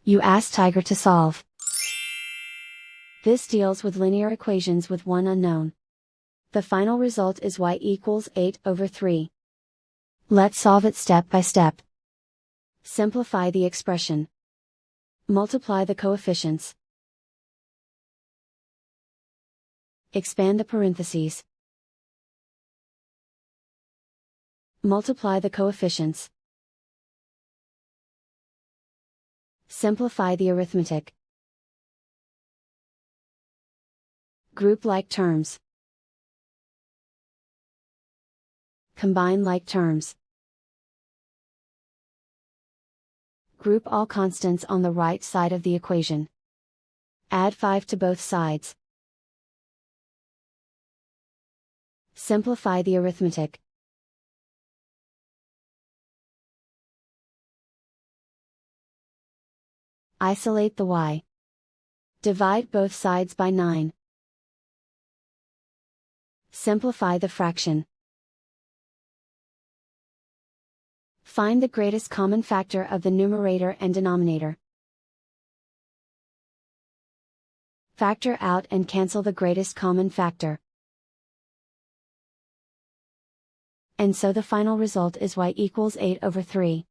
You ask Tiger to solve. This deals with linear equations with one unknown. The final result is y equals 8/3. Let's solve it step by step. Simplify the expression. Multiply the coefficients. Expand the parentheses. Multiply the coefficients. Simplify the arithmetic. Group like terms. Combine like terms. Group all constants on the right side of the equation. Add 5 to both sides. Simplify the arithmetic. Isolate the y. Divide both sides by 9. Simplify the fraction. Find the greatest common factor of the numerator and denominator. Factor out and cancel the greatest common factor. And so the final result is y equals 8/3.